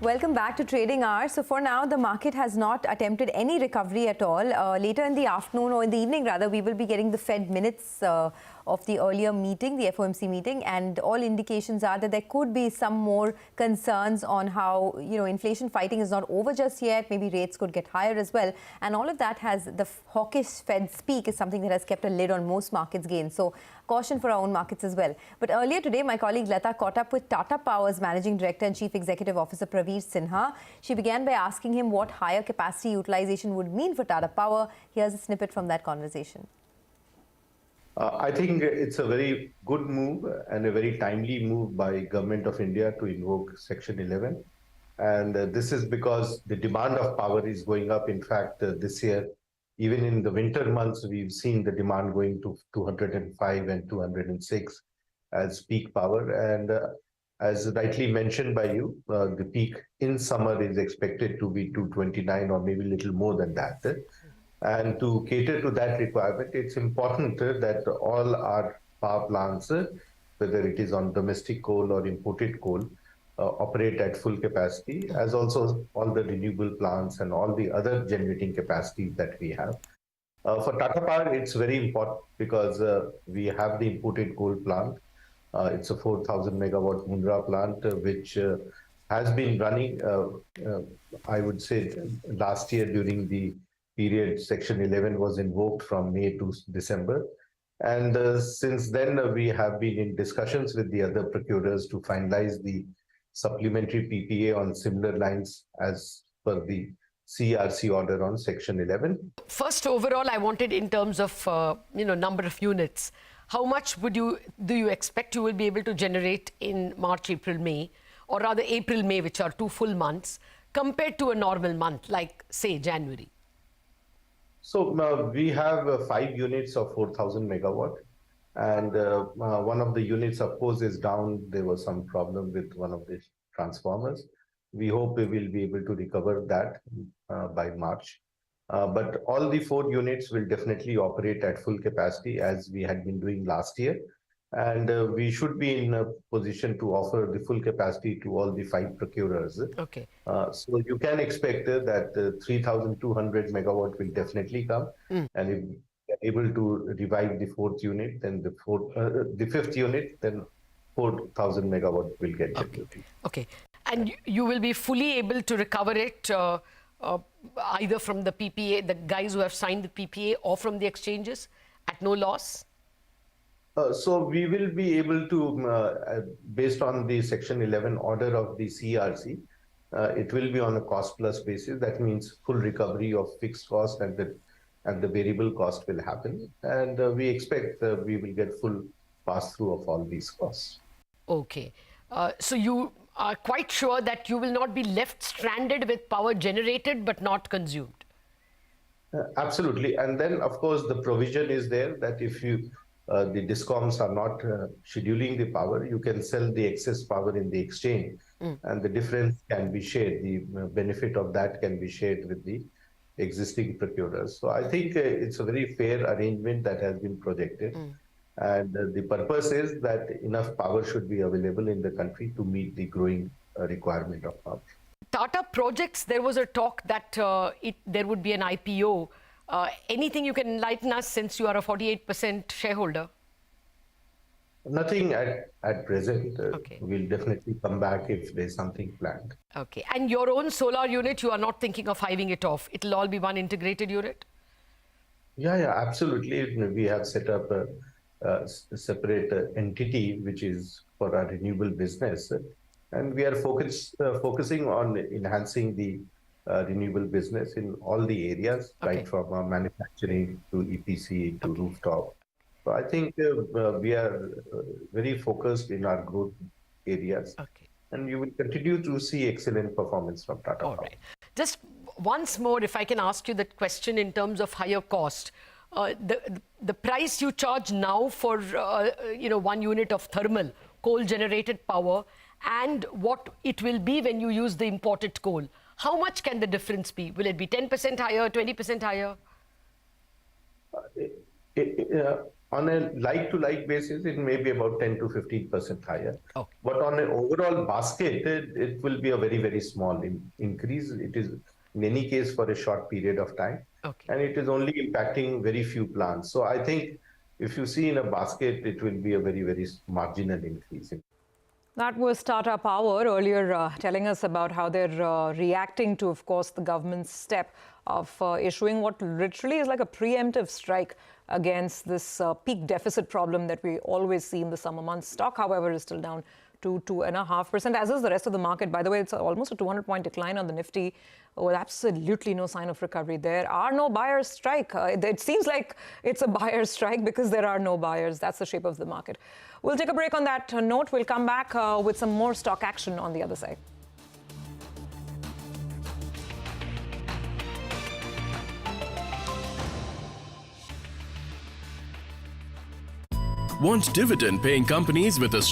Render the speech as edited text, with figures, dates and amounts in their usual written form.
Welcome back to Trading Hours. So for now, the market has not attempted any recovery at all. Later in the afternoon, or in the evening rather, we will be getting the Fed minutes of the earlier meeting, the FOMC meeting, and all indications are that there could be some more concerns on how, inflation fighting is not over just yet. Maybe rates could get higher as well. And all of that has the hawkish Fed speak is something that has kept a lid on most markets' gains. So caution for our own markets as well. But earlier today, my colleague Lata caught up with Tata Power's Managing Director and Chief Executive Officer Praveer Sinha. She began by asking him what higher capacity utilization would mean for Tata Power. Here's a snippet from that conversation. I think it's a very good move and a very timely move by Government of India to invoke Section 11. And this is because the demand of power is going up. In fact, this year, even in the winter months, we've seen the demand going to 205 and 206 as peak power. And as rightly mentioned by you, the peak in summer is expected to be 229 or maybe a little more than that. And to cater to that requirement, it's important that all our power plants, whether it is on domestic coal or imported coal, operate at full capacity, as also all the renewable plants and all the other generating capacities that we have. For Tata Power, it's very important because we have the imported coal plant. It's a 4,000 megawatt Mundra plant, which has been running, I would say, last year during the period Section 11 was invoked from May to December. And since then, we have been in discussions with the other procurers to finalize the supplementary PPA on similar lines as per the CRC order on Section 11. First, overall, I wanted in terms of, number of units. How much do you expect you will be able to generate in March, April, May, or rather April, May, which are 2 full months, compared to a normal month, like, say, January? So we have 5 units of 4,000 megawatt. And one of the units, of course, is down. There was some problem with one of the transformers. We hope we will be able to recover that by March. But all the 4 units will definitely operate at full capacity as we had been doing last year. And we should be in a position to offer the full capacity to all the 5 procurers. Okay. So you can expect that 3,200 megawatt will definitely come. And if we are able to revive the 4th unit, then the 5th unit, then 4,000 megawatt will get generated. Okay. And you will be fully able to recover it either from the PPA, the guys who have signed the PPA, or from the exchanges at no loss? So we will be able to, based on the Section 11 order of the CRC, it will be on a cost plus basis. That means full recovery of fixed cost and the variable cost will happen. And we expect we will get full pass through of all these costs. Okay. So you are quite sure that you will not be left stranded with power generated but not consumed? Absolutely. And then, of course, the provision is there that if the discoms are not scheduling the power, you can sell the excess power in the exchange, and the difference can be shared. The benefit of that can be shared with the existing procurers. So I think it's a very fair arrangement that has been projected. And the purpose is that enough power should be available in the country to meet the growing requirement of power. Tata Projects, there was a talk that there would be an IPO. Anything you can enlighten us since you are a 48% shareholder? Nothing at present. Okay. We'll definitely come back if there's something planned. Okay. And your own solar unit, you are not thinking of hiving it off? It'll all be one integrated unit? Yeah, absolutely. We have set up a separate entity which is for our renewable business. And we are focusing on enhancing the renewable business in all the areas, right from manufacturing to EPC to rooftop. So I think we are very focused in our growth areas. Okay. And you will continue to see excellent performance from Tata Power. All right. Just once more, if I can ask you that question in terms of higher cost. The price you charge now for 1 unit of thermal coal generated power and what it will be when you use the imported coal, how much can the difference be? Will it be 10% higher, 20% higher? On a like-to-like basis, it may be about 10 to 15% higher. Okay. But on an overall basket, it will be a very, very small increase. It is, in any case, for a short period of time. Okay. And it is only impacting very few plants. So I think if you see in a basket, it will be a very, very marginal increase. That was Tata Power earlier telling us about how they're reacting to, of course, the government's step of issuing what literally is like a preemptive strike against this peak deficit problem that we always see in the summer months. Stock, however, is still down to 2.5%, as is the rest of the market. By the way, it's almost a 200-point decline on the Nifty, with absolutely no sign of recovery. There are no buyers strike. It seems like it's a buyer's strike because there are no buyers. That's the shape of the market. We'll take a break on that note. We'll come back with some more stock action on the other side. Want dividend-paying companies with a strong